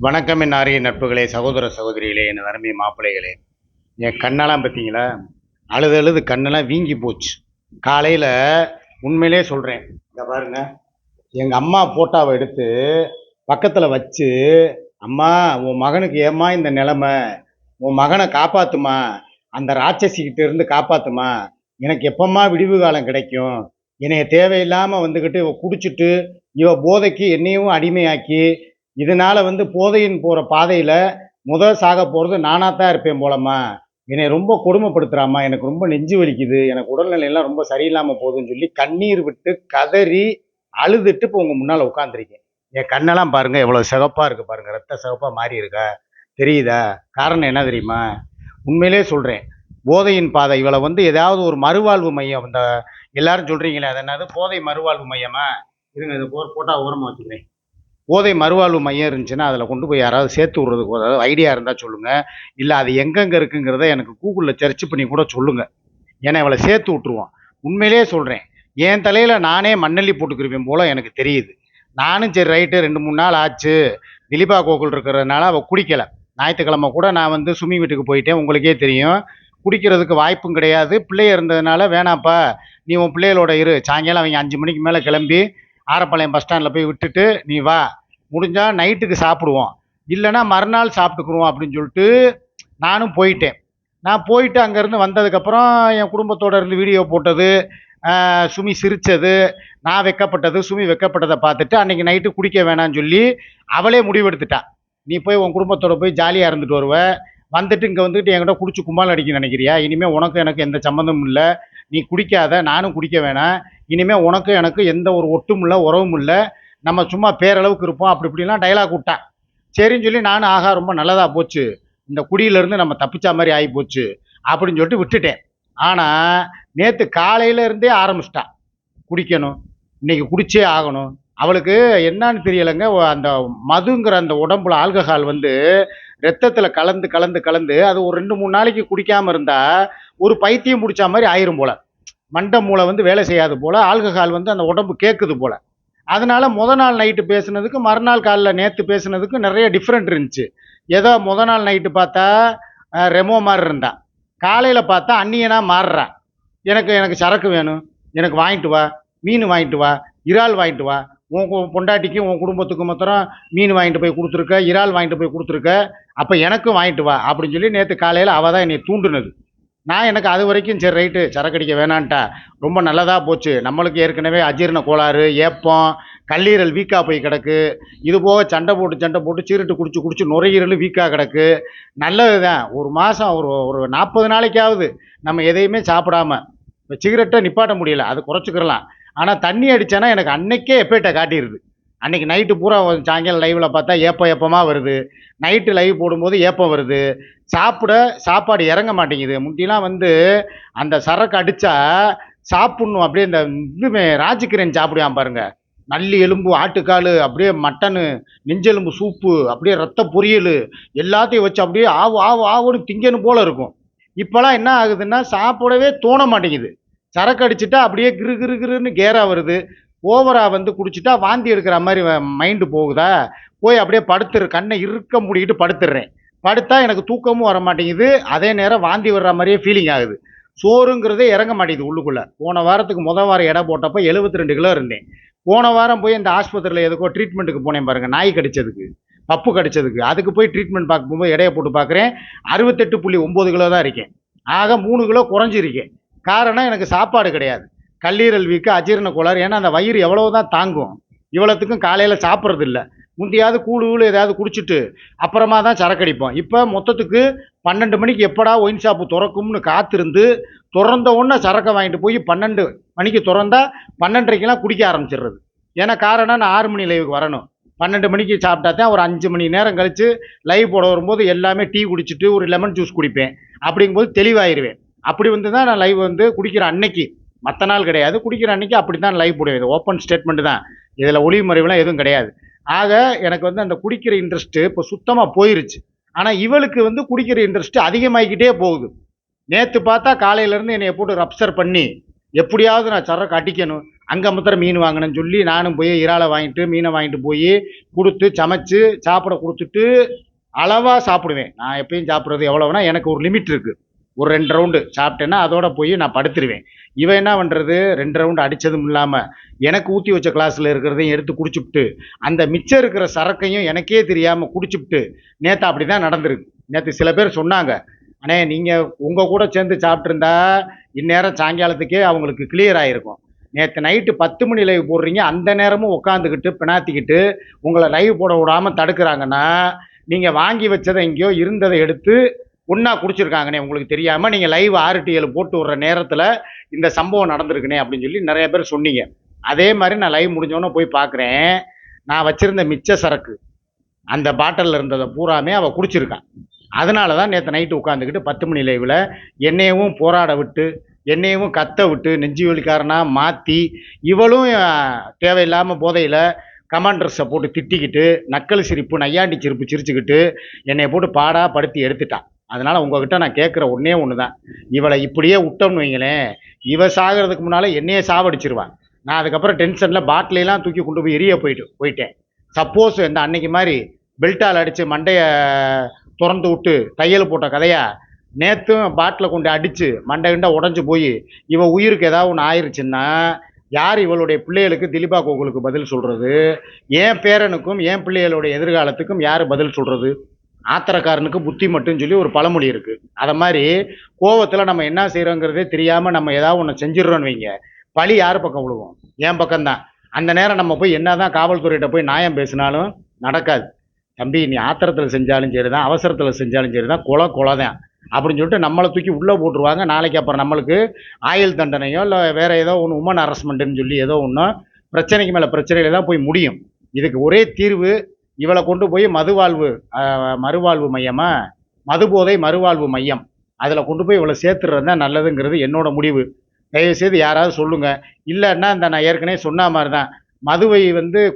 வணக்கம் என் ஆரிய நட்புகளே, சகோதர சகோதரிகளே, என் அருமை மாப்பிள்ளைகளே. என் கண்ணெல்லாம் பார்த்தீங்களா? அழுது அழுது கண்ணெல்லாம் வீங்கி போச்சு. காலையில் உண்மையிலே சொல்கிறேன், இதை பாருங்க, எங்கள் அம்மா போட்டோவை எடுத்து பக்கத்தில் வச்சு, அம்மா உன் மகனுக்கு ஏம்மா இந்த நிலைமை, உன் மகனை காப்பாத்துமா, அந்த ராட்சசிக்கிட்ட இருந்து காப்பாத்துமா, எனக்கு எப்பம்மா விடிவு காலம் கிடைக்கும், என்னைய தேவையில்லாமல் வந்துக்கிட்டு இவ குடிச்சிட்டு இவ போதைக்கு என்னையும் அடிமையாக்கி இதனால போதையின் போற பாதையில சாக போறது நானா தான் இருப்பேன் போலம்மா. என்னை ரொம்ப கொடுமைப்படுத்துறாம்மா. எனக்கு ரொம்ப நெஞ்சு வலிக்குது. எனக்கு உடல்நிலையெல்லாம் ரொம்ப சரியில்லாம போகுதுன்னு சொல்லி கண்ணீர் விட்டு கதறி அழுதுட்டு இப்போ உங்க முன்னால உட்காந்துருக்கேன். என் கண்ணெல்லாம் பாருங்க எவ்வளவு சிவப்பா இருக்கு பாருங்க. ரத்த சிவப்பா மாறி இருக்கா? தெரியுதா? காரணம் என்ன தெரியுமா? உண்மையிலே சொல்றேன். போதையின் பாதை இவளை ஏதாவது ஒரு மறுவாழ்வு மையம் இந்த எல்லாரும் சொல்றீங்களே அது என்னது போதை மறுவாழ்வு மையமா? இருங்க இதை போட்டா ஓரமா வச்சுக்கிறேன். போதை மறுவாழ்வு மையம் இருந்துச்சுன்னா அதில் கொண்டு போய் யாராவது சேர்த்து விட்றதுக்கு ஏதாவது ஐடியா இருந்தால் சொல்லுங்கள். இல்லை அது எங்கெங்கே இருக்குங்கிறத எனக்கு கூகுளில் சர்ச் பண்ணி கூட சொல்லுங்கள். ஏன்னா இவளை சேர்த்து விட்ருவோம். உண்மையிலே சொல்கிறேன், என் தலையில் நானே மண்ணள்ளி போட்டுக்கிருப்பேன் போல் எனக்கு தெரியுது. நானும் சரி ரைட்டு 2-3 நாள் ஆச்சு, திலீபா கோகுல் இருக்கிறதுனால அவள் குடிக்கலை. ஞாயிற்றுக்கிழமை கூட நான் சுமி வீட்டுக்கு போயிட்டேன். உங்களுக்கே தெரியும், குடிக்கிறதுக்கு வாய்ப்பும் கிடையாது. பிள்ளைய இருந்ததுனால வேணாப்பா நீ உன் பிள்ளைகளோட இரு, சாயங்காலம் அவங்க 5 மணிக்கு மேலே கிளம்பி ஆரப்பாளையம் பஸ் ஸ்டாண்டில் போய் விட்டுட்டு நீ வா, முடிஞ்சால் நைட்டுக்கு சாப்பிடுவோம், இல்லைன்னா மறுநாள் சாப்பிட்டுக்குருவோம் அப்படின்னு சொல்லிட்டு நானும் போயிட்டேன். நான் போயிட்டு அங்கேருந்து வந்ததுக்கப்புறம் என் குடும்பத்தோடு இருந்து வீடியோ போட்டது, சுமி சிரித்தது, நான் வெக்கப்பட்டது, சுமி வெக்கப்பட்டதை பார்த்துட்டு அன்றைக்கி நைட்டு குடிக்க வேணான்னு சொல்லி அவளே முடிவெடுத்துட்டா. நீ போய் உன் குடும்பத்தோட போய் ஜாலியாக இருந்துட்டு வருவ, வந்துட்டு இங்கே வந்துட்டு என்கிட்ட குடிச்சு கும்மால் அடிக்க நினைக்கிறியா? இனிமேல் உனக்கு எனக்கு எந்த சம்மந்தமும் இல்லை, நீ குடிக்காத, நானும் குடிக்க வேணாம், இனிமேல் உனக்கு எனக்கு எந்த ஒரு ஒட்டும் இல்லை உறவும் இல்லை, நம்ம சும்மா பேரளவுக்கு இருப்போம் அப்படி இப்படிலாம் டைலாக் விட்டான். சரின்னு சொல்லி நானும் ஆகா ரொம்ப நல்லதாக போச்சு, இந்த குடியிலேருந்து நம்ம தப்பிச்சா மாதிரி ஆகி போச்சு அப்படின்னு சொல்லிட்டு விட்டுட்டேன். ஆனால் நேற்று காலையிலேருந்தே ஆரம்பிச்சிட்டான் குடிக்கணும், இன்னைக்கு குடிச்சே ஆகணும். அவளுக்கு என்னன்னு தெரியலைங்க, அந்த மதுங்கிற அந்த உடம்புல ஆல்கஹால் ரத்தத்தில் கலந்து கலந்து கலந்து அது ஒரு 2-3 நாளைக்கு குடிக்காமல் இருந்தால் ஒரு பைத்தியம் பிடிச்சா மாதிரி ஆயிரும் போல். மண்டை மூளை வேலை செய்யாது போல், ஆல்கஹால் அந்த உடம்பு கேட்குது போல். அதனால நாள் நைட்டு பேசுனதுக்கு மறுநாள் காலைல நேற்று பேசுனதுக்கு நிறைய டிஃப்ரெண்ட் இருந்துச்சு. ஏதோ நாள் நைட்டு பார்த்தா ரெமோ மாதிரி இருந்தான், காலையில் பார்த்தா அந்நியனா மாறுறான். எனக்கு எனக்கு சரக்கு வேணும், எனக்கு வாங்கிட்டு வா, மீன் வாங்கிட்டு வா, இறால் வாங்கிட்டு வா, உன் பொண்டாட்டிக்கும் உன் குடும்பத்துக்கும் மாத்திரம் மீன் வாங்கிட்டு போய் கொடுத்துருக்க, இறால் வாங்கிட்டு போய் கொடுத்துருக்க, அப்போ எனக்கும் வாங்கிட்டு வா அப்படின்னு சொல்லி நேற்று காலையில் அவள் தான் என்னை தூண்டுனது. நான் எனக்கு அது வரைக்கும் சரி ரைட்டு சரக்கடிக்க வேணான்ட்டா, ரொம்ப நல்லதாக போச்சு. நம்மளுக்கு ஏற்கனவே அஜீரண கோளாறு, ஏப்பம், கல்லீரல் வீக்காக போய் கிடக்கு, இது போக சண்டை போட்டு சீரட்டு குடிச்சு குடிச்சு நுரையீரல் வீக்காக கிடக்கு. நல்லது தான், ஒரு மாதம் ஒரு 40 நாளைக்காவது நம்ம எதையுமே சாப்பிடாம இப்போ சிகரெட்டை நிப்பாட்ட முடியல, அது குறைச்சிக்கிறலாம். ஆனால் தண்ணி அடித்தேன்னா எனக்கு அன்னைக்கே எப்பேட்டை காட்டிடுது. அன்றைக்கி நைட்டு பூரா சாயங்காலம் லைவில் பார்த்தா ஏப்பமாக வருது, நைட்டு லைவ் போடும்போது ஏப்பம் வருது, சாப்பாடு இறங்க மாட்டேங்குது. முந்திலாம் அந்த சரக்கு அடித்தா சாப்பிட்ணும், அப்படியே இந்த இதுமே ராஜிக்கிரன் சாப்பிடுவான் பாருங்க, நல்லி எலும்பு, ஆட்டுக்கால், அப்படியே மட்டனு, நெஞ்செலும்பு சூப்பு, அப்படியே ரத்த பொரியல் எல்லாத்தையும் வச்சு அப்படியே ஆவு ஆவு ஆவுன்னு திங்கன்னு போல இருக்கும். இப்போலாம் என்ன ஆகுதுன்னா சாப்பிடவே தோண மாட்டேங்குது. சரக்கு அடிச்சுட்டா அப்படியே கிரு கிரு கிருன்னு கேரா வருது. ஓவரா குடிச்சிட்டா வாந்தி எடுக்கிற மாதிரி மைண்டு போகுதா, போய் அப்படியே கண்ணை இருக்க மூடிக்கிட்டு படுத்துடுறேன். படுத்தா எனக்கு தூக்கமும் வர மாட்டேங்குது, அதே நேரம் வாந்தி வர்ற மாதிரியே ஃபீலிங் ஆகுது. சோறுங்கிறதே இறங்க மாட்டேங்குது உள்ளுக்குள்ளே. போன வாரத்துக்கு வாரம் எடை போட்டப்போ 72 கிலோ இருந்தேன். போன வாரம் போய் இந்த ஆஸ்பத்திரியில் எதுக்கோ ட்ரீட்மெண்ட்டுக்கு போனேன் பாருங்கள், நாய் கடிச்சதுக்கு, பப்பு கடிச்சதுக்கு, அதுக்கு போய் ட்ரீட்மெண்ட் பார்க்க போகும்போது எடையை போட்டு பார்க்குறேன், 68.9 கிலோ தான் இருக்கேன். ஆக 3 கிலோ குறைஞ்சிருக்கேன். காரணம் எனக்கு சாப்பாடு கிடையாது, கல்லீரல் வீக்கு, அஜீரண கோளாறு. ஏன்னா அந்த வயிறு எவ்வளவு தான் தாங்கும், இவ்வளோத்துக்கும் காலையில் சாப்பிட்றது இல்லை. முந்தையாவது கூழு ஏதாவது குடிச்சிட்டு அப்புறமா தான் சரக்கடிப்போம். இப்போ மொத்தத்துக்கு 12 மணிக்கு எப்படா ஒயின் ஷாப்பு திறக்கும்னு காத்திருந்து திறந்த உடனே சரக்கை வாங்கிட்டு போய் 12 மணிக்கு திறந்தா 12:30க்கெல்லாம் குடிக்க ஆரம்பிச்சிடுறது. ஏன்னா காரணம் நான் 6 மணி லைவுக்கு வரணும். 12 மணிக்கு சாப்பிட்டா தான் ஒரு 5 மணி நேரம் கழித்து லைவ் போட வரும்போது எல்லாமே டீ குடிச்சிட்டு ஒரு லெமன் ஜூஸ் குடிப்பேன். அப்படிங்கும்போது தெளிவாயிருவேன். அப்படி தான் நான் லைவ் குடிக்கிற அன்னைக்கு, மற்ற நாள் கிடையாது, குடிக்கிற அன்னைக்கு அப்படி தான் லைவ் போடுவேன். இது ஓப்பன் ஸ்டேட்மெண்ட் தான், இதில் ஒளிவு மறைவுலாம் எதுவும் கிடையாது. ஆக எனக்கு அந்த குடிக்கிற இன்ட்ரெஸ்ட்டு இப்போ சுத்தமாக போயிருச்சு. ஆனால் இவளுக்கு குடிக்கிற இன்ட்ரெஸ்ட்டு அதிகமாகிக்கிட்டே போகுது. நேற்று பார்த்தா காலையிலேருந்து என்னை போட்டு ரப்சர் பண்ணி எப்படியாவது நான் சரக்கு அடிக்கணும், அங்கே மாத்திரம் மீன் வாங்கினேன்னு சொல்லி நானும் போய் இறாலை வாங்கிட்டு மீனை வாங்கிட்டு போய் கொடுத்து சமைச்சு சாப்பிட கொடுத்துட்டு அளவாக சாப்பிடுவேன். நான் எப்பயும் சாப்பிட்றது எவ்வளோனா எனக்கு ஒரு லிமிட் இருக்குது. ஒரு 2 ரவுண்டு சாப்பிட்டேன்னா அதோட போய் நான் படுத்துருவேன். இவன் என்ன பண்ணுறது, 2 ரவுண்டு அடித்ததும் இல்லாமல் எனக்கு ஊற்றி வச்ச கிளாஸில் இருக்கிறதையும் எடுத்து குடிச்சுப்புட்டு அந்த மிச்சம் இருக்கிற சரக்கையும் எனக்கே தெரியாமல் குடிச்சுப்புட்டு நேற்று அப்படி தான் நடந்திருக்கு. நேற்று சில பேர் சொன்னாங்க, அண்ணே நீங்கள் உங்கள் கூட சேர்ந்து சாப்பிட்ருந்தா இந்நேரம் சாயங்காலத்துக்கே அவங்களுக்கு கிளியர் ஆகிருக்கும். நேற்று நைட்டு 10 மணி லைவ் போடுறீங்க, அந்த நேரமும் உட்காந்துக்கிட்டு பினாத்திக்கிட்டு உங்களை லைவ் போட விடாமல் தடுக்கிறாங்கன்னா நீங்கள் வாங்கி வச்சதை எங்கேயோ இருந்ததை எடுத்து ஒன்றா குடிச்சிருக்காங்கண்ணே, உங்களுக்கு தெரியாமல் நீங்கள் லைவ் 6 to 7 போட்டு விட்ற நேரத்தில் இந்த சம்பவம் நடந்திருக்குனே அப்படின்னு சொல்லி நிறைய பேர் சொன்னீங்க. அதே மாதிரி நான் லைவ் முடிஞ்சோன்னே போய் பார்க்குறேன், நான் வச்சுருந்த மிச்ச சரக்கு அந்த பாட்டிலில் இருந்ததை பூராமே அவள் குடிச்சிருக்கான். அதனால தான் நேற்று நைட்டு உட்காந்துக்கிட்டு 10 மணி லைவில் என்னையவும் போராட விட்டு என்னையவும் கத்த விட்டு நெஞ்சு வலிக்காரனாக மாற்றி இவளும் தேவையில்லாமல் போதையில் கமாண்டர்ஸை போட்டு திட்டிக்கிட்டு நக்கல் சிரிப்பு நையாண்டி சிரிப்பு சிரிச்சுக்கிட்டு என்னை போட்டு பாடா படுத்தி எடுத்துட்டான். அதனால் உங்ககிட்ட நான் கேட்குற ஒன்றே ஒன்று தான், இவளை இப்படியே விட்டோம்னு வைங்களேன், இவ சாகிறதுக்கு முன்னால் என்னையே சாவடிச்சிருவான். நான் அதுக்கப்புறம் டென்ஷனில் பாட்டிலெலாம் தூக்கி கொண்டு போய் எரிய போயிட்டேன். சப்போஸ் இந்த அன்னைக்கு மாதிரி பெல்ட்டால் அடித்து மண்டையை திறந்து விட்டு தையல் போட்ட கதையா நேற்றும் பாட்டில் கொண்டு அடித்து மண்டை கிண்டை உடஞ்சி போய் இவன் உயிருக்கு ஏதாவது ஒன்று ஆயிடுச்சுன்னா யார் இவளுடைய பிள்ளைகளுக்கு திலீபா கோகுலுக்கு பதில் சொல்கிறது? என் பேரனுக்கும் என் பிள்ளைகளுடைய எதிர்காலத்துக்கும் யார் பதில் சொல்கிறது? ஆத்திரக்காரனுக்கு புத்தி மட்டும் சொல்லி ஒரு பழமொழி இருக்குது. அதை மாதிரி கோவத்தில் நம்ம என்ன செய்கிறோங்கிறதே தெரியாமல் நம்ம ஏதாவது ஒன்று செஞ்சிடறோன்னு வைங்க, பழி யார் பக்கம் விழுவோம்? என் பக்கம்தான். அந்த நேரம் நம்ம போய் என்ன தான் காவல்துறையிட்ட போய் நியாயம் பேசினாலும் நடக்காது. தம்பி, நீ ஆத்திரத்தில் செஞ்சாலும் சரி தான், அவசரத்தில் செஞ்சாலும் சரி தான், கொலை தான் அப்படின்னு சொல்லிட்டு நம்மளை தூக்கி உள்ளே போட்டுருவாங்க. நாளைக்கு அப்புறம் நம்மளுக்கு ஆயுள் தண்டனையோ இல்லை வேறு ஏதோ ஒன்று உமன் ஹராஸ்மெண்ட்டுன்னு சொல்லி ஏதோ ஒன்று பிரச்சனைக்கு மேலே பிரச்சனையில் தான் போய் முடியும். இதுக்கு ஒரே தீர்வு, இவளை கொண்டு போய் மறுவாழ்வு மையமாக மதுபோதை மறுவாழ்வு மையம் அதில் கொண்டு போய் இவளை சேர்த்துறது தான் நல்லதுங்கிறது என்னோட முடிவு. தயவுசெய்து யாராவது சொல்லுங்கள். இல்லைன்னா இந்த நான் ஏற்கனவே சொன்ன மாதிரி தான், மதுவை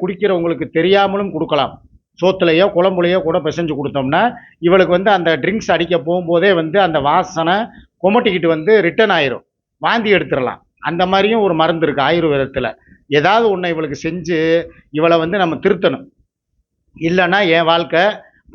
குடிக்கிறவங்களுக்கு தெரியாமலும் கொடுக்கலாம். சோத்துலையோ குழம்புலையோ கூட பிசைஞ்சு கொடுத்தோம்னா இவளுக்கு அந்த ட்ரிங்க்ஸ் அடிக்க போகும்போதே அந்த வாசனை கொமட்டிக்கிட்டு ரிட்டர்ன் ஆயிரும், வாந்தி எடுத்துடலாம். அந்த மாதிரியும் ஒரு மருந்து இருக்குது ஆயுர்வேதத்தில். ஏதாவது ஒன்று இவளுக்கு செஞ்சு இவளை நம்ம திருத்தணும். இல்லைன்னா என் வாழ்க்கை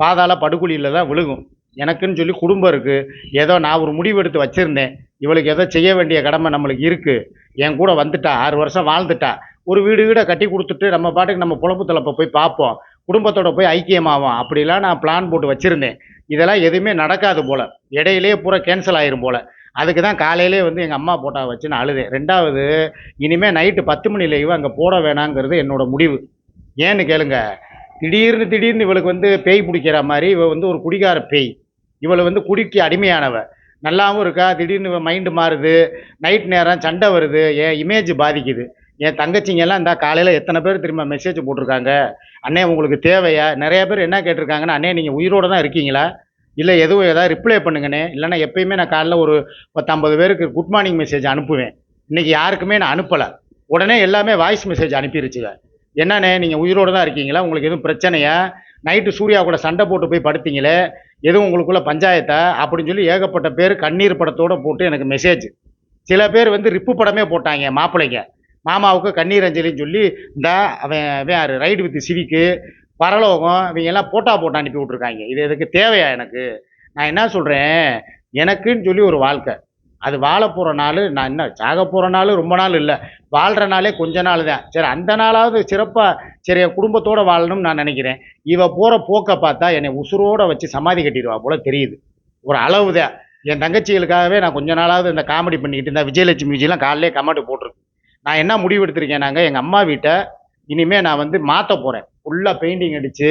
பாதாள படுகொலியில் தான் விழுகும். எனக்குன்னு சொல்லி குடும்பம் இருக்குது. ஏதோ நான் ஒரு முடிவு எடுத்து வச்சுருந்தேன், இவளுக்கு ஏதோ செய்ய வேண்டிய கடமை நம்மளுக்கு இருக்குது. என் கூட வந்துட்டா, 6 வருஷம் வாழ்ந்துட்டா, ஒரு வீடை கட்டி கொடுத்துட்டு நம்ம பாட்டுக்கு நம்ம பொழப்பு தளப்பை போய் பார்ப்போம், குடும்பத்தோட போய் ஐக்கியமாவோம் அப்படிலாம் நான் பிளான் போட்டு வச்சுருந்தேன். இதெல்லாம் எதுவுமே நடக்காது போல், இடையிலேயே பூரா கேன்சல் ஆயிரும் போல். அதுக்கு தான் காலையிலே எங்கள் அம்மா போட்டா வச்சு நான் அழுதேன். 2வது, இனிமேல் நைட்டு 10 மணி லைவ் அங்கே போட வேணாங்கிறது என்னோட முடிவு. ஏன்னு கேளுங்க, திடீர்னு இவளுக்கு பேய் பிடிக்கிற மாதிரி இவ ஒரு குடிகார பேய். இவளை குடிக்கு அடிமையானவ. நல்லாவும் இருக்கா, திடீர்னு மைண்டு மாறுது, நைட் நேரம் சண்டை வருது, என் இமேஜ் பாதிக்குது. என் தங்கச்சிங்கெல்லாம் இந்த காலையில் எத்தனை பேர் திரும்ப மெசேஜ் போட்டிருக்காங்க, அண்ணே உங்களுக்கு தேவையா? நிறைய பேர் என்ன கேட்டிருக்காங்கன்னா, அண்ணே நீங்கள் உயிரோடு தான் இருக்கீங்களா, இல்லை ஏதாவது ரிப்ளை பண்ணுங்கண்ணே. இல்லைன்னா எப்பயுமே நான் காலைல ஒரு 10-50 பேருக்கு குட் மார்னிங் மெசேஜ் அனுப்புவேன். இன்றைக்கி யாருக்குமே நான் அனுப்பலை. உடனே எல்லாமே வாய்ஸ் மெசேஜ் அனுப்பிடுச்சுங்க. என்னண்ணே நீங்கள் உயிரோடு தான் இருக்கீங்களா, உங்களுக்கு எதுவும் பிரச்சனையா, நைட்டு சூர்யா கூட சண்டை போட்டு போய் படுத்தீங்களே, எதுவும் உங்களுக்குள்ள பஞ்சாயத்தா அப்படின்னு சொல்லி ஏகப்பட்ட பேர் கண்ணீர் படத்தோடு போட்டு எனக்கு மெசேஜ். சில பேர் ரிப்பு படமே போட்டாங்க. மாப்பிள்ளைங்க மாமாவுக்கு கண்ணீர் அஞ்சலின்னு சொல்லி இந்த அவன் ரைடு வித் சிவிக்கு பரலோகம் இவங்கெல்லாம் போட்டா அனுப்பி விட்ருக்காங்க. இது எதுக்கு தேவையா எனக்கு? நான் என்ன சொல்கிறேன், எனக்குன்னு சொல்லி ஒரு வாழ்க்கை, அது வாழ போகிற நாள், நான் என்ன சாக போகிற நாள் ரொம்ப நாள் இல்லை, வாழ்கிற நாளே கொஞ்ச நாள் தான். சரி, அந்த நாளாவது சிறப்பாக சரி என் குடும்பத்தோடு வாழணும்னு நான் நினைக்கிறேன். இவ போகிற போக்கை பார்த்தா என்னை உசுரோடு வச்சு சமாதி கட்டிடுவா போல் தெரியுது. ஒரு அளவு தான். என் தங்கச்சிகளுக்காகவே நான் கொஞ்ச நாளாவது இந்த காமெடி பண்ணிக்கிட்டு இந்த விஜயலட்சுமி விஜயெலாம் காலையிலே கமெண்ட் போட்டிருக்கு. நான் என்ன முடிவு எடுத்திருக்கேன், நாங்கள் எங்கள் அம்மா வீட்டை இனிமேல் நான் மாற்ற போகிறேன். ஃபுல்லாக பெயிண்டிங் அடித்து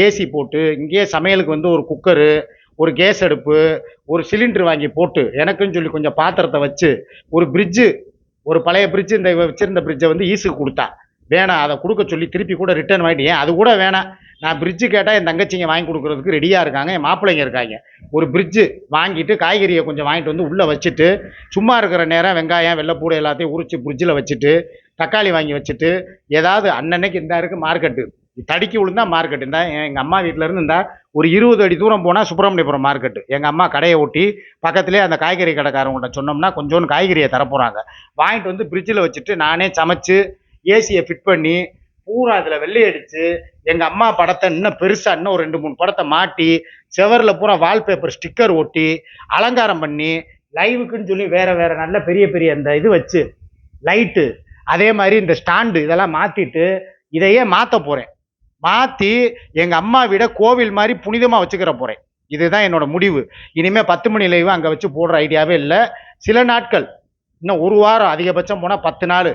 ஏசி போட்டு இங்கேயே சமையலுக்கு ஒரு குக்கரு, ஒரு கேஸ் அடுப்பு, ஒரு சிலிண்டர் வாங்கி போட்டு எனக்குன்னு சொல்லி கொஞ்சம் பாத்திரத்தை வச்சு ஒரு ஃப்ரிட்ஜு, ஒரு பழைய ஃப்ரிட்ஜு, இந்த வச்சிருந்த ஃப்ரிட்ஜை ஈஸுக்கு கொடுத்தா வேணாம், அதை கொடுக்க சொல்லி திருப்பி கூட ரிட்டர்ன் வாங்கிட்டு, ஏன் அது கூட வேணாம், நான் ஃப்ரிட்ஜு கேட்டால் என் தங்கச்சிங்க வாங்கி கொடுக்குறதுக்கு ரெடியாக இருக்காங்க, என் மாப்பிள்ளைங்க இருக்காங்க. ஒரு ஃப்ரிட்ஜு வாங்கிட்டு காய்கறியை கொஞ்சம் வாங்கிட்டு உள்ளே வச்சுட்டு சும்மா இருக்கிற நேரம் வெங்காயம் வெள்ளைப்பூடு எல்லாத்தையும் உரித்து ஃப்ரிட்ஜில் வச்சுட்டு தக்காளி வாங்கி வச்சுட்டு ஏதாவது அன்னன்னைக்கு இந்த இருக்குது மார்க்கெட்டு தடிக்கி விழுந்தா மார்க்கெட். இந்த எங்கள் அம்மா வீட்டிலேருந்து இந்த ஒரு 20 அடி தூரம் போனால் சுப்பிரமணியபுரம் மார்க்கெட்டு. எங்கள் அம்மா கடையை ஒட்டி பக்கத்துலேயே அந்த காய்கறி கடைக்காரவங்கள்ட்ட சொன்னோம்னா கொஞ்சோண்டு காய்கறியை தரப்போகிறாங்க. வாங்கிட்டு வந்து ஃப்ரிட்ஜில் வச்சுட்டு நானே சமைச்சு ஏசியை ஃபிட் பண்ணி பூரா அதில் வெள்ளை அடித்து எங்கள் அம்மா படத்தை இன்னும் பெருசாக இன்னும் ஒரு 2-3 படத்தை மாட்டி செவரில் பூரா வால்பேப்பர் ஸ்டிக்கர் ஒட்டி அலங்காரம் பண்ணி லைவுக்குன்னு சொல்லி வேறு வேறு நல்ல பெரிய பெரிய அந்த இது வச்சு லைட்டு அதே மாதிரி இந்த ஸ்டாண்டு இதெல்லாம் மாற்றிட்டு இதையே மாற்ற போகிறேன். மாற்றி எங்கள் அம்மா விட கோவில் மாதிரி புனிதமாக வச்சுக்கிற போகிறேன். இதுதான் என்னோட முடிவு. இனிமேல் 10 மணி லைவ் அங்கே வச்சு போடுற ஐடியாவே இல்லை. சில நாட்கள் இன்னும் ஒரு வாரம் அதிகபட்சம் போனால் 10 நாள்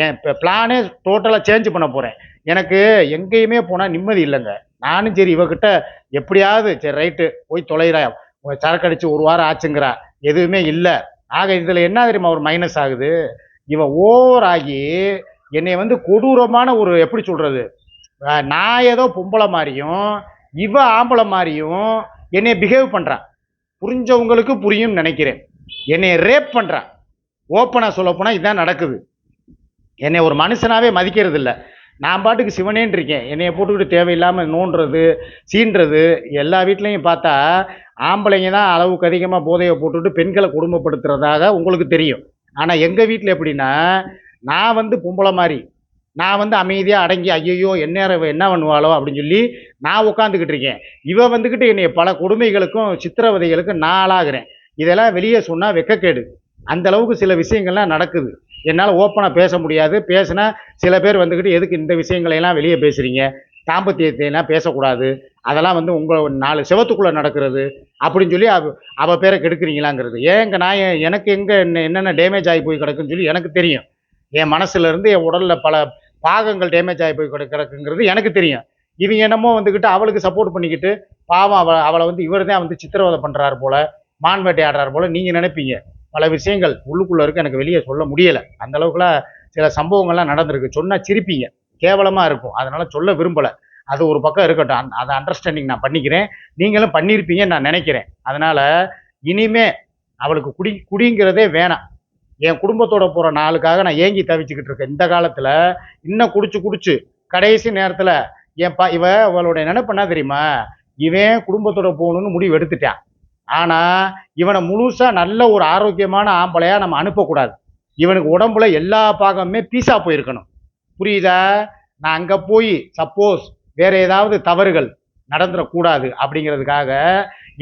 என் இப்போ பிளானே டோட்டலாக சேஞ்ச் பண்ண போகிறேன். எனக்கு எங்கேயுமே போனால் நிம்மதி இல்லைங்க. நானும் சரி இவகிட்ட எப்படியாவது சரி ரைட்டு போய் தொலைகிறா சரக்கு அடித்து ஒரு வாரம் ஆச்சுங்கிறா, எதுவுமே இல்லை. ஆக இதில் என்ன தெரியுமா ஒரு மைனஸ் ஆகுது, இவன் ஓவர் ஆகி என்னை வந்து கொடூரமான ஒரு எப்படி சொல்கிறது, நான் ஏதோ பொம்பளை மாதிரியும் இவ ஆம்பளை மாதிரியும் என்னை பிஹேவ் பண்ணுறான். புரிஞ்சவங்களுக்கு புரியும்னு நினைக்கிறேன். என்னை ரேப் பண்ணுறான். ஓப்பனாக சொல்லப்போனால் இதுதான் நடக்குது. என்னை ஒரு மனுஷனாவே மதிக்கிறது இல்லை. நான் பாட்டுக்கு சிவனேன்னு இருக்கேன். என்னைய போட்டுக்கிட்டு தேவையில்லாமல் நோண்டுறது சீன்றது. எல்லா வீட்லேயும் பார்த்தா ஆம்பளைங்க தான் அளவுக்கு அதிகமாக போதையை போட்டுட்டு பெண்களை குடும்பப்படுத்துறதாக உங்களுக்கு தெரியும். ஆனால் எங்கள் வீட்டில் எப்படின்னா, நான் வந்து பொம்பளை மாதிரி நான் வந்து அமைதியாக அடங்கி ஐயையோ என்ன பண்ணுவாளோ அப்படின்னு சொல்லி நான் உட்காந்துக்கிட்டு இருக்கேன். இவ வந்துக்கிட்டு என்னை பல கொடுமைகளுக்கும் சித்திரவதைகளுக்கும் நான் ஆளாகிறேன். இதெல்லாம் வெளியே சொன்னால் வெக்கக்கேடு. அந்த அளவுக்கு சில விஷயங்கள்லாம் நடக்குது. என்னால் ஓப்பனாக பேச முடியாது. பேசினா சில பேர் வந்துக்கிட்டு எதுக்கு இந்த விஷயங்களையெல்லாம் வெளியே பேசுகிறீங்க, தாம்பத்தியத்தையெல்லாம் பேசக்கூடாது, அதெல்லாம் வந்து உங்கள் 4 செவத்துக்குள்ளே நடக்கிறது அப்படின்னு சொல்லி அவள் பேரை கெடுக்குறீங்களாங்கிறது. ஏங்க நான் எனக்கு எங்கே என்னென்ன டேமேஜ் ஆகி போய் கிடக்குன்னு சொல்லி எனக்கு தெரியும். என் மனசுலேருந்து என் உடலில் பல பாகங்கள் டேமேஜ் ஆகி போய் கிடக்குங்கிறது எனக்கு தெரியும். இவங்க என்னமோ வந்துக்கிட்டு அவளுக்கு சப்போர்ட் பண்ணிக்கிட்டு பாவம் அவளை வந்து இவர் தான் வந்து சித்திரவதை பண்ணுறாரு போல், மான் வேட்டையாடுறாரு போல் நீங்கள் நினைப்பீங்க. பல விஷயங்கள் உள்ளுக்குள்ளே இருக்குது, எனக்கு வெளியே சொல்ல முடியலை. அந்தளவுக்குலாம் சில சம்பவங்கள்லாம் நடந்திருக்கு. சொன்னால் சிரிப்பீங்க, கேவலமாக இருக்கும். அதனால் சொல்ல விரும்பலை. அது ஒரு பக்கம் இருக்கட்டும். அதை அண்டர்ஸ்டாண்டிங் நான் பண்ணிக்கிறேன், நீங்களும் பண்ணியிருப்பீங்கன்னு நான் நினைக்கிறேன். அதனால் இனிமே அவளுக்கு குடிங்கிறதே வேணாம். என் குடும்பத்தோட போகிற நாளுக்காக நான் ஏங்கி தவிச்சுக்கிட்டு இருக்கேன். இந்த காலத்தில் இன்னும் குடிச்சு கடைசி நேரத்தில் அவளுடைய நினைப்பு என்ன தெரியுமா, இவன் குடும்பத்தோட போகணுன்னு முடிவு எடுத்துட்டான். ஆனால் இவனை முழுசாக நல்ல ஒரு ஆரோக்கியமான ஆம்பளையாக நம்ம அனுப்பக்கூடாது. இவனுக்கு உடம்புல எல்லா பாகமுமே பீஸா போயிருக்கணும். புரியுதா? நான் அங்கே போய் சப்போஸ் வேறு ஏதாவது தவறுகள் நடந்துடக்கூடாது அப்படிங்கிறதுக்காக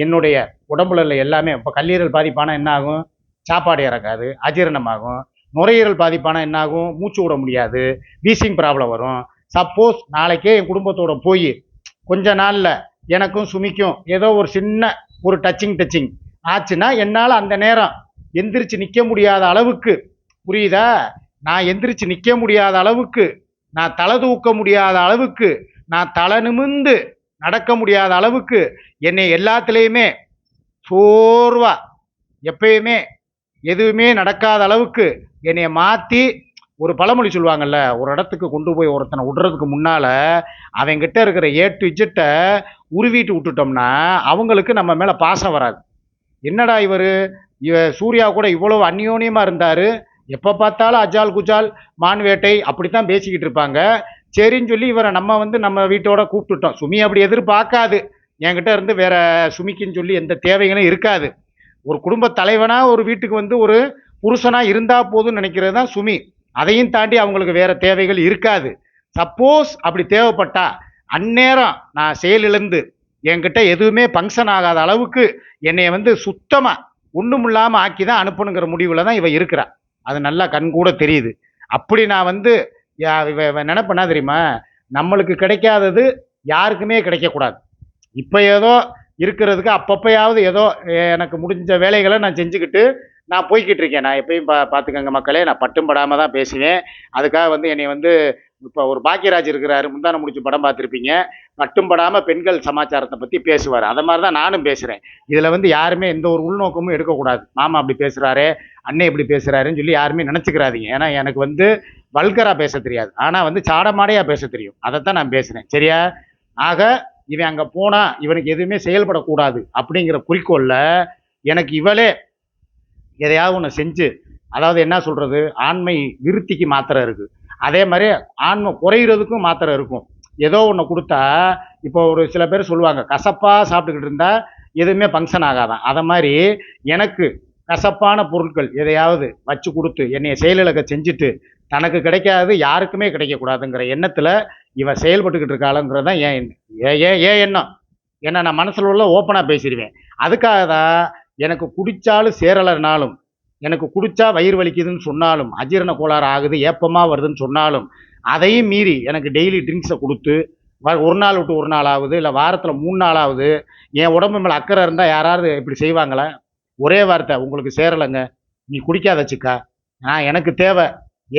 என்னுடைய உடம்புல உள்ள எல்லாமே. இப்போ கல்லீரல் பாதிப்பானா என்ன ஆகும், சாப்பாடு இறக்காது, அஜீரணமாகும். நுரையீரல் பாதிப்பானா என்ன ஆகும், மூச்சு விட முடியாது, வீசிங் ப்ராப்ளம் வரும். சப்போஸ் நாளைக்கே என் குடும்பத்தோட போய் கொஞ்ச நாளில் எனக்கும் சுமிக்கும் ஏதோ ஒரு சின்ன ஒரு டச்சிங் ஆச்சுன்னா என்னால் அந்த நேரம் எந்திரிச்சு நிற்க முடியாத அளவுக்கு, புரியுதா, நான் எந்திரிச்சு நிற்க முடியாத அளவுக்கு, நான் தலை தூக்க முடியாத அளவுக்கு, நான் தலை நிமிந்து நடக்க முடியாத அளவுக்கு, என்னை எல்லாத்துலேயுமே சோர்வா எப்பயுமே எதுவுமே நடக்காத அளவுக்கு என்னைய மாற்றி, ஒரு பழமொழி சொல்லுவாங்கல்ல, ஒரு இடத்துக்கு கொண்டு போய் ஒருத்தனை விடுறதுக்கு முன்னால் அவங்கிட்ட இருக்கிற ஏட்டு இஜட்டை உருவிட்டு விட்டுட்டோம்னா அவங்களுக்கு நம்ம மேலே பாசம் வராது. என்னடா இவர் சூர்யா கூட இவ்வளோ அந்யோன்யமாக இருந்தார், எப்போ பார்த்தாலும் அஜால் குஜால் மான் வேட்டை அப்படித்தான் பேசிக்கிட்டு இருப்பாங்க. சரின்னு சொல்லி இவரை நம்ம வீட்டோட கூப்பிட்டுட்டோம். சுமி அப்படி எதிர்பார்க்காது என்கிட்ட இருந்து வேற சுமிக்குன்னு சொல்லி எந்த தேவைகளும் இருக்காது. ஒரு குடும்ப தலைவனா ஒரு வீட்டுக்கு வந்து ஒரு புருஷனா இருந்தா போதும்னு நினைக்கிறது தான் சுமி. அதையும் தாண்டி அவங்களுக்கு வேற தேவைகள் இருக்காது. சப்போஸ் அப்படி தேவைப்பட்டா அந்நேரம் நான் செயலிழந்து என்கிட்ட எதுவுமே ஃபங்க்ஷன் ஆகாத அளவுக்கு என்னை வந்து சுத்தமா ஒன்றும் இல்லாமல் ஆக்கி தான் அனுப்பணுங்கிற முடிவில் தான் இவ இருக்கிறா. அது நல்லா கண் கூட தெரியுது. அப்படி நான் வந்து நினைப்பேனா தெரியுமா, நம்மளுக்கு கிடைக்காதது யாருக்குமே கிடைக்கக்கூடாது. இப்போ ஏதோ இருக்கிறதுக்கு அப்பப்பயாவது ஏதோ எனக்கு முடிஞ்ச வேலைகளை நான் செஞ்சுக்கிட்டு நான் போய்கிட்டு இருக்கேன். நான் எப்பயும் பார்த்துக்கங்க மக்களே, நான் பட்டும் படாமல் தான் பேசுவேன். அதுக்காக வந்து என்னை வந்து இப்போ ஒரு பாக்கியராஜ் இருக்கிறாரு, முந்தான முடிச்சு படம் பார்த்துருப்பீங்க, பட்டும் படாமல் பெண்கள் சமாச்சாரத்தை பற்றி பேசுவார். அதை மாதிரி தான் நானும் பேசுகிறேன். இதில் வந்து யாருமே எந்த ஒரு உள்நோக்கமும் எடுக்கக்கூடாது. மாமா அப்படி பேசுகிறாரு, அண்ணன் இப்படி பேசுகிறாருன்னு சொல்லி யாருமே நினச்சிக்கிறாதீங்க. ஏன்னா எனக்கு வந்து வல்கராக பேச தெரியாது, ஆனால் வந்து சாடமாடையாக பேச தெரியும். அதைத்தான் நான் பேசுகிறேன், சரியா? ஆக இவன் அங்கே போனால் இவனுக்கு எதுவுமே செயல்படக்கூடாது அப்படிங்கிற குறிக்கோளில் எனக்கு இவளே எதையாவது ஒன்று செஞ்சு, அதாவது என்ன சொல்கிறது, ஆண்மை விருத்திக்கு மாத்திரை இருக்குது, அதே மாதிரி ஆண்மை குறையிறதுக்கும் மாத்திரை இருக்கும். ஏதோ ஒன்று கொடுத்தா, இப்போ ஒரு சில பேர் சொல்லுவாங்க கசப்பாக சாப்பிட்டுக்கிட்டு இருந்தால் எதுவுமே ஃபங்க்ஷன் ஆகாதான். அதை மாதிரி எனக்கு கசப்பான பொருட்கள் எதையாவது வச்சு கொடுத்து என்னைய செயலிழக்க செஞ்சுட்டு தனக்கு கிடைக்காது யாருக்குமே கிடைக்கக்கூடாதுங்கிற எண்ணத்தில் இவன் செயல்பட்டுக்கிட்டு இருக்காளுங்கிறது தான் ஏன் எண்ணம். ஏன்னா நான் மனசில் உள்ள ஓப்பனாக பேசிடுவேன். அதுக்காக தான் எனக்கு குடித்தாலும் சேரலைனாலும், எனக்கு குடித்தா வயிறு வலிக்குதுன்னு சொன்னாலும், அஜீரண கோளாறு ஆகுது ஏப்பமாக வருதுன்னு சொன்னாலும், அதையும் மீறி எனக்கு டெய்லி ட்ரிங்க்ஸை கொடுத்து ஒரு நாள் விட்டு ஒரு நாள் ஆகுது, இல்லை வாரத்தில் 3 நாளாவது என் உடம்பு மேலே அக்கறை இருந்தால் யாராவது இப்படி செய்வாங்களா? ஒரே வார்த்தை, உங்களுக்கு சேரலைங்க, நீ குடிக்காத சிக்கா, நான் எனக்கு தேவை,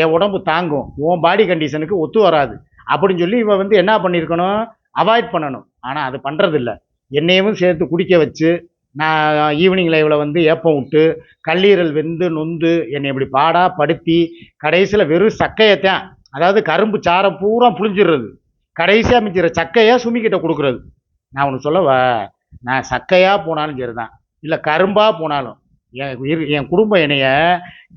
என் உடம்பு தாங்கும், உன் பாடி கண்டிஷனுக்கு ஒத்து வராது அப்படின்னு சொல்லி இவன் வந்து என்ன பண்ணியிருக்கணும், அவாய்ட் பண்ணணும். ஆனால் அது பண்ணுறதில்ல. என்னையும் சேர்த்து குடிக்க வச்சு நான் ஈவினிங் லைவில் வந்து ஏப்பம் விட்டு கல்லீரல் வெந்து நொந்து என்னை இப்படி பாடா படுத்தி கடைசியில் வெறும் சக்கையத்தான், அதாவது கரும்பு சாரம் பூரா புழிஞ்சிடுறது, கடைசியாக மிஞ்சிற சக்கையை சுமிக்கிட்ட கொடுக்குறது. நான் ஒன்று சொல்லவா, நான் சக்கையாக போனாலும் சரி தான், இல்லை கரும்பாக போனாலும் என் குடும்பம் என்னைய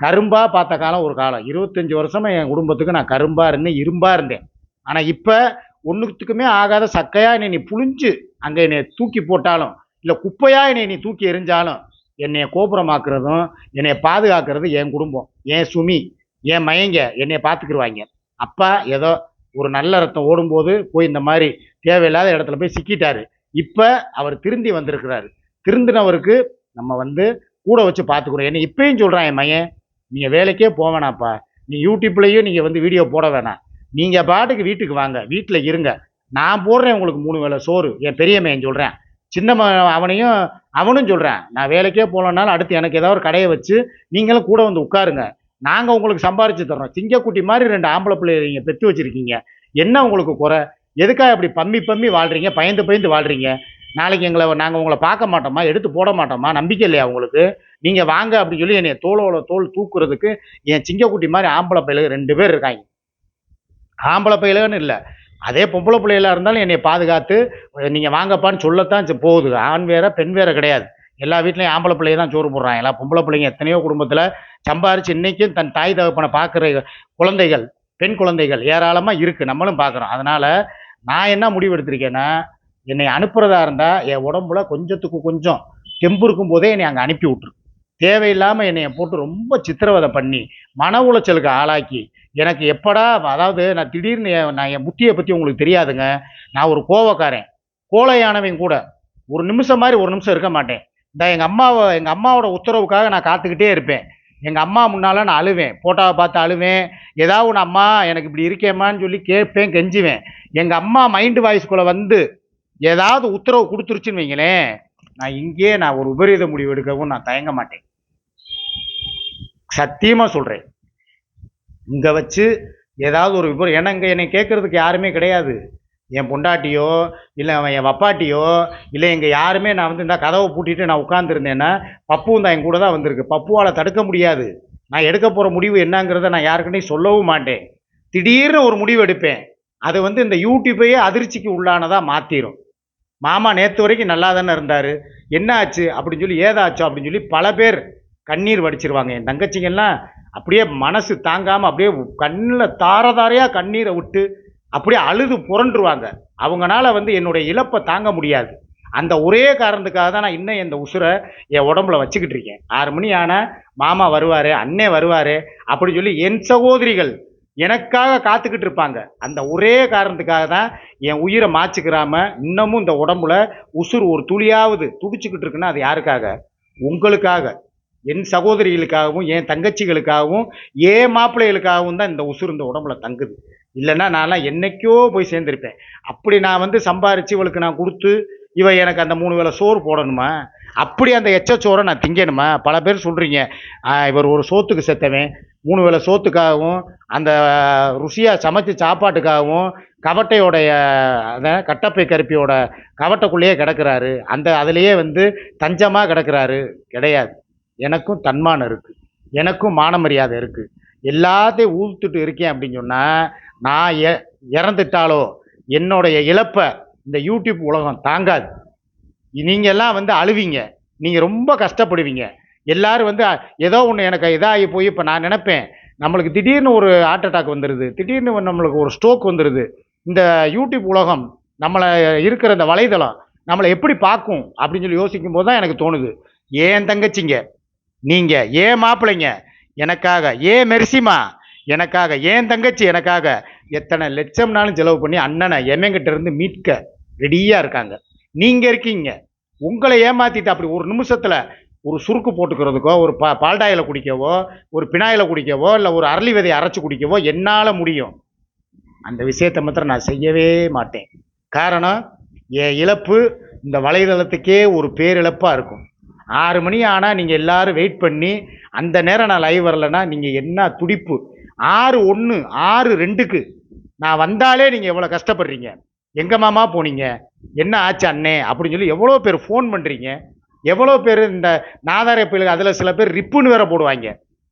கரும்பாக பார்த்த காலம் ஒரு காலம். 25 வருஷமாக என் குடும்பத்துக்கு நான் கரும்பாக இருந்தேன், இரும்பாக இருந்தேன். ஆனால் இப்போ ஒன்றுத்துக்குமே ஆகாத சக்கையாக என்னை நீ புழிஞ்சு அங்கே என்னை தூக்கி போட்டாலும், இல்லை குப்பையாக என்னை நீ தூக்கி எறிஞ்சாலும், என்னைய கோபுரமாக்குறதும் என்னைய பாதுகாக்கிறது என் குடும்பம், என் சுமி, என் மயங்க என்னைய பார்த்துக்கிடுவாங்க. அப்பா ஏதோ ஒரு நல்ல ரத்தம் ஓடும்போது போய் இந்த மாதிரி தேவையில்லாத இடத்துல போய் சிக்கிட்டாரு. இப்போ அவர் திருந்தி வந்திருக்கிறாரு. திருந்தினவருக்கு நம்ம வந்து கூட வச்சு பார்த்துக்குறோம். என்ன இப்பயும் சொல்கிறான் என் மையன், நீங்கள் வேலைக்கே போக வேணாப்பா, நீ யூடியூப்லேயும் நீங்கள் வந்து வீடியோ போட வேணாம், நீங்கள் பாட்டுக்கு வீட்டுக்கு வாங்க, வீட்டில் இருங்க, நான் போடுறேன் உங்களுக்கு 3 வேளை சோறு. என் பெரிய மையன் சொல்கிறேன், சின்ன அவனும் சொல்கிறேன், நான் வேலைக்கே போகலனாலும் அடுத்து எனக்கு ஏதாவது ஒரு கடையை வச்சு நீங்களும் கூட வந்து உட்காருங்க, நாங்கள் உங்களுக்கு சம்பாரித்து தர்றோம். சிங்கக்குட்டி மாதிரி 2 ஆம்பளை பிள்ளைய நீங்கள் பெற்று வச்சுருக்கீங்க, என்ன உங்களுக்கு குறை? எதுக்காக இப்படி பம்மி வாழ்கிறீங்க, பயந்து வாழ்கிறீங்க? நாளைக்கு நாங்கள் உங்களை பார்க்க மாட்டோமா, எடுத்து போட மாட்டோமா, நம்பிக்கை இல்லையா உங்களுக்கு? நீங்கள் வாங்க அப்படின்னு சொல்லி என்னை தோளோட தோல் தூக்குறதுக்கு என் சிங்கக்குட்டி மாதிரி ஆம்பளை பையலுக்கு 2 பேர் இருக்காங்க. ஆம்பளை பையலுன்னு இல்லை, அதே பொம்பளை பிள்ளைகளாக இருந்தாலும் என்னை பாதுகாத்து நீங்கள் வாங்கப்பான்னு சொல்லத்தான் போகுது. ஆண் வேற பெண் வேற கிடையாது. எல்லா வீட்லேயும் ஆம்பளை பிள்ளைய தான் சோறு போடுறாங்க. எல்லாம் பொம்பளை பிள்ளைங்க எத்தனையோ குடும்பத்தில் சம்பாரித்து இன்றைக்கும் தன் தாய் தகப்பனை பார்க்குற குழந்தைகள், பெண் குழந்தைகள் ஏராளமாக இருக்குது, நம்மளும் பார்க்குறோம். அதனால் நான் என்ன முடிவு எடுத்திருக்கேன்னா, என்னை அனுப்புகிறதா இருந்தால் என் உடம்புல கொஞ்சத்துக்கு கொஞ்சம் தெம்பு இருக்கும் போதே என்னை அங்கே அனுப்பி விட்ரு. தேவையில்லாமல் என்னைய போட்டு ரொம்ப சித்திரவதை பண்ணி மன உளைச்சலுக்கு ஆளாக்கி எனக்கு எப்படா, அதாவது நான் திடீர்னு நான் என் புத்தியை பற்றி உங்களுக்கு தெரியாதுங்க, நான் ஒரு கோவக்காரன், கோழையானவன் கூட. ஒரு நிமிஷம் மாதிரி ஒரு நிமிஷம் இருக்க மாட்டேன். இந்த எங்கள் அம்மாவோட உத்தரவுக்காக நான் காத்துக்கிட்டே இருப்பேன். எங்கள் அம்மா முன்னால் நான் அழுவேன், ஃபோட்டோவை பார்த்து அழுவேன். ஏதாவது ஒன்று அம்மா எனக்கு இப்படி இருக்கேம்மான்னு சொல்லி கேட்பேன், கெஞ்சுவேன். எங்கள் அம்மா மைண்டு வாய்ஸ்குள்ளே வந்து ஏதாவது உத்தரவு கொடுத்துருச்சுன்னு வைங்களேன், நான் இங்கேயே நான் ஒரு விபரீத முடிவு எடுக்கவும் நான் தயங்க மாட்டேன். சத்தியமாக சொல்கிறேன். இங்கே வச்சு ஏதாவது ஒரு விபரம், ஏன்னா இங்கே என்னை கேட்குறதுக்கு யாருமே கிடையாது. என் பொண்டாட்டியோ இல்லை என் வப்பாட்டியோ இல்லை எங்கள் யாருமே, நான் வந்து இந்த கதவை பூட்டிட்டு நான் உட்காந்துருந்தேன்னா பப்புவும் தான் என் கூட தான் வந்திருக்கு. பப்புவால் தடுக்க முடியாது. நான் எடுக்க போகிற முடிவு என்னங்கிறத நான் யாருக்கிட்டையும் சொல்லவும் மாட்டேன். திடீர்னு ஒரு முடிவு எடுப்பேன், அது வந்து இந்த யூடியூப்பையே அதிர்ச்சிக்கு உள்ளானதாக மாற்றிடும். மாமா நேற்று வரைக்கும் நல்லா தானே இருந்தார், என்ன ஆச்சு அப்படின்னு சொல்லி, ஏதாச்சோ அப்படின்னு சொல்லி பல பேர் கண்ணீர் வடிச்சிருவாங்க. என் தங்கச்சிங்கெல்லாம் அப்படியே மனசு தாங்காமல் அப்படியே கண்ணில் தாரதாரையாக கண்ணீரை விட்டு அப்படியே அழுது புரண்டுருவாங்க. அவங்களால வந்து என்னுடைய இழப்பை தாங்க முடியாது. அந்த ஒரே காரணத்துக்காக தான் நான் இன்னும் இந்த உசுரை என் உடம்புல வச்சுக்கிட்டு இருக்கேன். 6 மணி ஆனால் மாமா வருவார், அண்ணே வருவார் அப்படின்னு சொல்லி என் சகோதரிகள் எனக்காக காத்துக்கிட்டு இருப்பாங்க. அந்த ஒரே காரணத்துக்காக தான் என் உயிரை மாச்சிக்கிறாம இன்னமும் இந்த உடம்புல உசுறு ஒரு துளியாவது துடிச்சுக்கிட்டு இருக்குன்னா அது யாருக்காக? உங்களுக்காக, என் சகோதரிகளுக்காகவும் என் தங்கச்சிகளுக்காகவும் என் மாப்பிள்ளைகளுக்காகவும் தான் இந்த உசுறு இந்த உடம்புல தங்குது. இல்லைன்னா நான்லாம் என்னைக்கோ போய் சேர்ந்துருப்பேன். அப்படி நான் வந்து சம்பாரித்து இவளுக்கு நான் கொடுத்து இவ எனக்கு அந்த 3 வேளை சோறு போடணுமா? அப்படி அந்த எச்சச்சோரை நான் திங்கணுமா? பல பேர் சொல்கிறீங்க இவர் ஒரு சோத்துக்கு செத்தவன், 3 வேளை சோத்துக்காகவும் அந்த ருசியாக சமைச்ச சாப்பாட்டுக்காகவும் கவட்டையோடைய அந்த கட்டப்பை கருப்பியோட கவட்டைக்குள்ளேயே கிடக்கிறாரு, அந்த அதுலேயே வந்து தஞ்சமாக கிடக்கிறாரு. கிடையாது. எனக்கும் தன்மானம் இருக்குது, எனக்கும் மான மரியாதை இருக்குது. எல்லாத்தையும் ஊத்துட்டு இருக்கேன் அப்படின்னு சொன்னால் நான் இறந்துட்டாலோ என்னுடைய இழப்பை இந்த யூடியூப் உலகம் தாங்காது. நீங்கள் எல்லாம் வந்து அழுவீங்க, நீங்கள் ரொம்ப கஷ்டப்படுவீங்க. எல்லாரும் வந்து ஏதோ ஒன்று எனக்கு இதாகி போய் இப்போ நான் நினைப்பேன், நம்மளுக்கு திடீர்னு ஒரு ஹார்ட் அட்டாக் வந்துடுது, திடீர்னு நம்மளுக்கு ஒரு ஸ்ட்ரோக் வந்துடுது, இந்த யூடியூப் உலகம், நம்மளை இருக்கிற இந்த வலைதளம் நம்மளை எப்படி பார்க்கும் அப்படின்னு சொல்லி யோசிக்கும் போது தான் எனக்கு தோணுது, ஏன் தங்கச்சிங்க, நீங்கள் ஏன் மாப்பிள்ளைங்க எனக்காக, ஏன் மெர்சிமா எனக்காக, ஏன் தங்கச்சி எனக்காக எத்தனை லட்சம்னாலும் செலவு பண்ணி அண்ணனை எமங்கிட்ட இருந்து மீட்க ரெடியாக இருக்காங்க. நீங்கள் இருக்கீங்க. உங்களை ஏமாற்றிட்டு அப்படி ஒரு நிமிஷத்தில் ஒரு சுருக்கு போட்டுக்கிறதுக்கோ, ஒரு பால்டாயில் குடிக்கவோ, ஒரு பினாயில் குடிக்கவோ, இல்லை ஒரு அரளி விதையை அரைச்சி குடிக்கவோ என்னால் முடியும். அந்த விஷயத்தை மாத்திரம் நான் செய்யவே மாட்டேன். காரணம், என் இழப்பு இந்த வலைதளத்துக்கே ஒரு பேரிழப்பாக இருக்கும். 6 மணி ஆனால் நீங்கள் எல்லோரும் வெயிட் பண்ணி அந்த நேரம் நான் லைவ் வரலைன்னா நீங்கள் என்ன துடிப்பு. 6:1 6:2க்கு நான் வந்தாலே நீங்கள் எவ்வளோ கஷ்டப்படுறீங்க. எங்கே மாமா போனீங்க, என்ன ஆச்சு அண்ணே அப்படின்னு சொல்லி எவ்வளோ பேர் ஃபோன் பண்ணுறீங்க. எவ்வளோ பேர் இந்த நாதார பிள்ளைகள் அதில் சில பேர் ரிப்புன்னு வேற போடுவாங்க.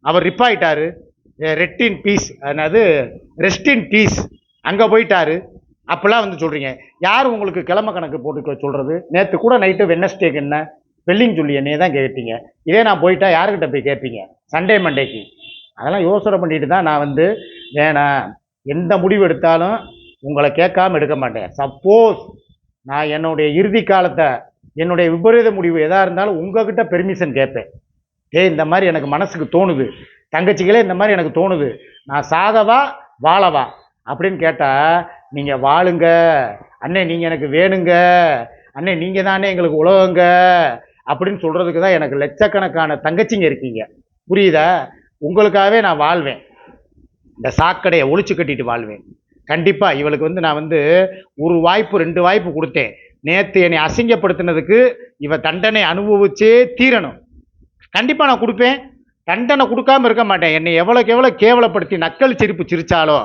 அவர் ரிப்பாயிட்டாரு, ரெட் இன் பீஸ், அதாவது ரெஸ்ட் இன் பீஸ், அங்கே போயிட்டாரு அப்போல்லாம் வந்து சொல்கிறீங்க. யார் உங்களுக்கு கிழமை கணக்கு போட்டு சொல்கிறது? நேற்று கூட நைட்டு வெட்னஸ்டேக்கு என்ன வெல்லிங் சொல்லி என்னையே தான் கேட்டீங்க. இதே நான் போயிட்டா யாருக்கிட்ட போய் கேட்பீங்க? சண்டே மண்டேக்கு. அதெல்லாம் யோசனை பண்ணிட்டு தான் நான் வந்து வேணாம், எந்த முடிவு எடுத்தாலும் உங்களை கேட்காம எடுக்க மாட்டேன். சப்போஸ் நான் என்னுடைய இறுதி காலத்தை, என்னுடைய விபரீத முடிவு எதாக இருந்தாலும் உங்ககிட்ட பெர்மிஷன் கேட்பேன். இந்த மாதிரி எனக்கு மனசுக்கு தோணுது, தங்கச்சிகளே இந்த மாதிரி எனக்கு தோணுது, நான் சாகவா வாழவா அப்படின்னு கேட்டால் நீங்கள் வாழுங்க அண்ணே, நீங்கள் எனக்கு வேணுங்க அண்ணே, நீங்கள் தானே எங்களுக்கு உலகங்க அப்படின்னு சொல்கிறதுக்கு தான் எனக்கு லட்சக்கணக்கான தங்கச்சிங்க இருக்கீங்க. புரியுதா? உங்களுக்காகவே நான் வாழ்வேன். இந்த சாக்கடையை ஒழிச்சு கட்டிட்டு வாழ்வேன். கண்டிப்பாக இவளுக்கு வந்து நான் வந்து ஒரு வாய்ப்பு 2 வாய்ப்பு கொடுத்தேன். நேற்று என்னை அசிங்கப்படுத்தினதுக்கு இவ தண்டனை அனுபவிச்சே தீரணும். கண்டிப்பாக நான் கொடுப்பேன். தண்டனை கொடுக்காம இருக்க மாட்டேன். என்னை எவ்வளோக்கு எவ்வளோ கேவலப்படுத்தி நக்கல் சிரிப்பு சிரிச்சாலோ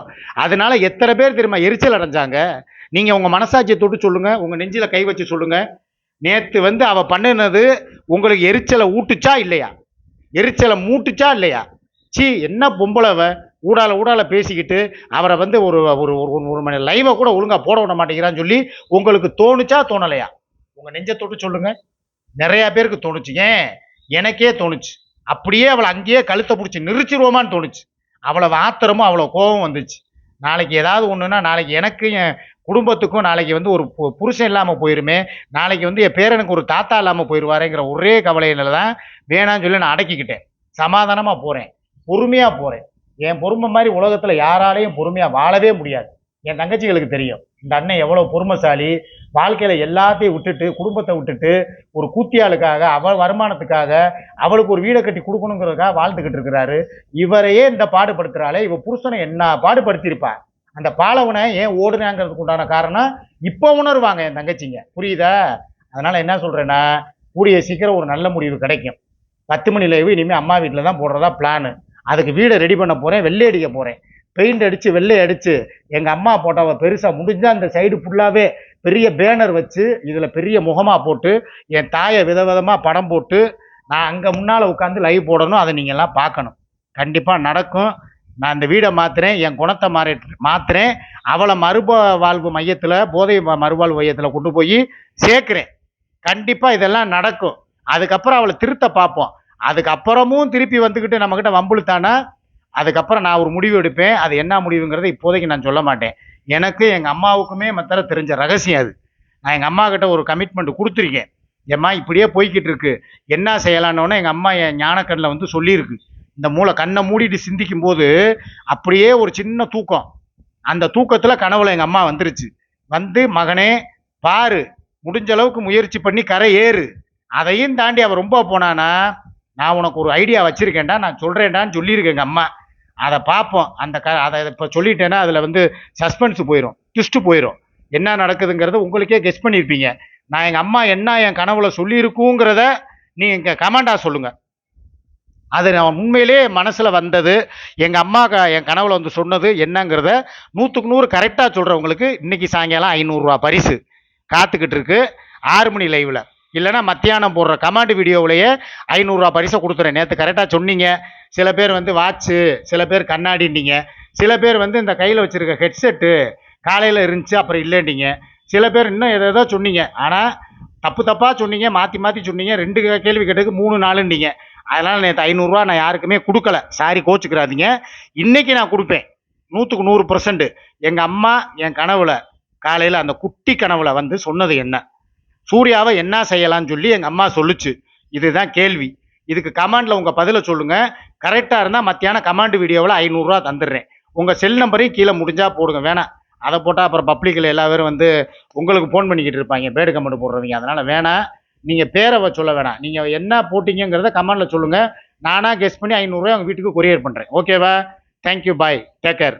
அதனால எத்தனை பேர் தெரியுமா எரிச்சல் அடைஞ்சாங்க. நீங்கள் உங்கள் மனசாட்சியை தொட்டு சொல்லுங்கள், உங்கள் நெஞ்சில் கை வச்சு சொல்லுங்கள். நேற்று வந்து அவள் பண்ணினது உங்களுக்கு எரிச்சலை ஊட்டுச்சா இல்லையா? எரிச்சலை மூட்டுச்சா இல்லையா? சி, என்ன பொம்பளை ஊடால பேசிக்கிட்டு அவரை வந்து ஒரு ஒரு ஒரு மணி லைவை கூட ஒழுங்காக போட விட மாட்டேங்கிறான்னு சொல்லி உங்களுக்கு தோணுச்சா தோணலையா? உங்கள் நெஞ்சை தொட்டு சொல்லுங்கள். நிறையா பேருக்கு தோணுச்சு. ஏன் எனக்கே தோணுச்சு. அப்படியே அவளை அங்கேயே கழுத்தை பிடிச்சி நிறுத்திடுவோமான்னு தோணுச்சு. அவ்வளோ ஆத்திரமும் அவ்வளோ கோபம் வந்துச்சு. நாளைக்கு ஏதாவது ஒன்றுன்னா நாளைக்கு எனக்கு என் குடும்பத்துக்கும் நாளைக்கு வந்து ஒரு புருஷன் இல்லாமல் போயிருமே, நாளைக்கு வந்து என் பேரனுக்கு ஒரு தாத்தா இல்லாமல் போயிடுவாரேங்கிற ஒரே கவலையில தான் வேணான்னு சொல்லி நான் அடக்கிக்கிட்டேன். சமாதானமாக போகிறேன், பொறுமையாக போகிறேன். என் பொறுமை மாதிரி உலகத்தில் யாராலையும் பொறுமையாக வாழவே முடியாது. என் தங்கச்சிகளுக்கு தெரியும் இந்த அண்ணன் எவ்வளோ பொறுமைசாலி. வாழ்க்கையில் எல்லாத்தையும் விட்டுட்டு, குடும்பத்தை விட்டுட்டு, ஒரு கூத்தியாளுக்காக, அவள் வருமானத்துக்காக, அவளுக்கு ஒரு வீடை கட்டி கொடுக்கணுங்கிறதுக்காக வாழ்ந்துக்கிட்டு இருக்கிறாரு. இவரையே இந்த பாடுபடுத்துகிறாளே, இவ புருஷனை என்ன பாடுபடுத்தியிருப்பா. அந்த பாலவனை ஏன் ஓடுனாங்கிறதுக்கு உண்டான காரணம் இப்போ உணர்வாங்க என் தங்கச்சிங்க. புரியுதா? அதனால் என்ன சொல்கிறேன்னா, கூடிய சீக்கிரம் ஒரு நல்ல முடிவு கிடைக்கும். 10 மணி லைவு இனிமேல் அம்மா வீட்டில் தான் போடுறதா பிளானு. அதுக்கு வீடை ரெடி பண்ண போகிறேன், வெள்ளை அடிக்க போகிறேன். பெயிண்ட் அடித்து வெள்ளை அடித்து எங்கள் அம்மா போட்டவ பெருசாக முடிஞ்சால் அந்த சைடு ஃபுல்லாகவே பெரிய பேனர் வச்சு இதில் பெரிய முகமாக போட்டு என் தாயை விதவிதமாக படம் போட்டு நான் அங்கே முன்னால் உட்காந்து லைவ் போடணும். அதை நீங்கள்லாம் பார்க்கணும். கண்டிப்பாக நடக்கும். நான் இந்த வீடை மாற்றுறேன், என் குணத்தை மாற்றுறேன். அவளை மறுவாழ்வு மையத்தில், போதை மறுவாழ்வு மையத்தில் கொண்டு போய் சேர்க்குறேன். கண்டிப்பாக இதெல்லாம் நடக்கும். அதுக்கப்புறம் அவளை திருத்த பார்ப்போம். அதுக்கப்புறமும் திருப்பி வந்துக்கிட்டு நம்மக்கிட்ட வம்புழுத்தானா அதுக்கப்புறம் நான் ஒரு முடிவு எடுப்பேன். அது என்ன முடிவுங்கிறத இப்போதைக்கு நான் சொல்ல மாட்டேன். எனக்கு எங்கள் அம்மாவுக்குமே மற்ற தெரிஞ்ச ரகசியம் அது. நான் எங்கள் அம்மா கிட்ட ஒரு கமிட்மெண்ட் கொடுத்துருக்கேன். ஏம்மா இப்படியே போய்கிட்டு இருக்கு, என்ன செய்யலான்னொன்னே எங்கள் அம்மா என் ஞானக்கண்ணில் வந்து சொல்லியிருக்கு. இந்த மூளை கண்ணை மூடிட்டு சிந்திக்கும் போது அப்படியே ஒரு சின்ன தூக்கம். அந்த தூக்கத்தில் கனவுல எங்கள் அம்மா வந்துருச்சு. வந்து மகனே பாரு, முடிஞ்ச அளவுக்கு முயற்சி பண்ணி கரை ஏறு. அதையும் தாண்டி அவள் ரொம்ப போனானா நான் உனக்கு ஒரு ஐடியா வச்சுருக்கேன்டா, நான் சொல்கிறேன்டான்னு சொல்லியிருக்கேன் எங்கள் அம்மா. அதை பார்ப்போம். அதை இப்போ சொல்லிட்டேன்னா அதில் வந்து சஸ்பென்ஸ் போயிடும், ட்விஸ்ட்டு போயிடும். என்ன நடக்குதுங்கிறத உங்களுக்கே கெஸ் பண்ணியிருப்பீங்க. நான் எங்கள் அம்மா என்ன என் கனவுல சொல்லியிருக்குங்கிறத நீங்கள் கமெண்டாக சொல்லுங்கள். அது நான் உண்மையிலே மனசில் வந்தது, எங்கள் அம்மா என் கனவுல வந்து சொன்னது என்னங்கிறத 100க்கு 100 கரெக்டாக சொல்கிறவங்களுக்கு இன்றைக்கி சாயங்காலம் 500 ரூபா பரிசு காத்துக்கிட்டு இருக்கு 6 மணி லைவில். இல்லைனா மத்தியானம் போடுற கமாண்ட் வீடியோவிலேயே 500 ரூபா பரிசை கொடுத்துறேன். நேற்று கரெக்டாக சொன்னீங்க. சில பேர் வந்து வாட்சு, சில பேர் கண்ணாடின்னீங்க, சில பேர் வந்து இந்த கையில் வச்சுருக்க ஹெட்செட்டு காலையில் இருந்துச்சு அப்புறம் இல்லைன்னீங்க, சில பேர் இன்னும் எதோ சொன்னீங்க. ஆனால் தப்பாக சொன்னீங்க, மாற்றி சொன்னீங்க. 2 கேள்வி கேட்டதுக்கு 3 4ன்னீங்க. அதனால் நேற்று 500 ரூபா நான் யாருக்குமே கொடுக்கல. சாரி, கோச்சுக்கிறாதீங்க. இன்றைக்கி நான் கொடுப்பேன். 100% எங்கள் அம்மா என் கனவுல காலையில் அந்த குட்டி கனவுல வந்து சொன்னது என்ன, சூர்யாவை என்ன செய்யலாம்னு சொல்லி எங்கள் அம்மா சொல்லுச்சு. இதுதான் கேள்வி. இதுக்கு கமெண்டில் உங்கள் பதிலை சொல்லுங்கள். கரெக்டாக இருந்தால் மத்தியானம் கமெண்ட் வீடியோவில் 500 ரூபா தந்துடுறேன். உங்கள் செல் நம்பரையும் கீழே முடிஞ்சால் போடுங்க. வேணாம், அதை போட்டால் அப்புறம் பப்ளிக்கில் எல்லா பேரும் வந்து உங்களுக்கு ஃபோன் பண்ணிக்கிட்டு இருப்பாங்க, பேடு கமெண்ட் போடுறவங்க. அதனால் வேணாம், நீங்கள் பேரை சொல்ல வேணாம். நீங்கள் என்ன போட்டிங்கிறத கமெண்டில் சொல்லுங்கள். நானாக கெஸ் பண்ணி 500 ரூபாய் உங்கள் வீட்டுக்கு கொரியர் பண்ணுறேன். ஓகேவா? தேங்க்யூ, பாய், டேக் கேர்.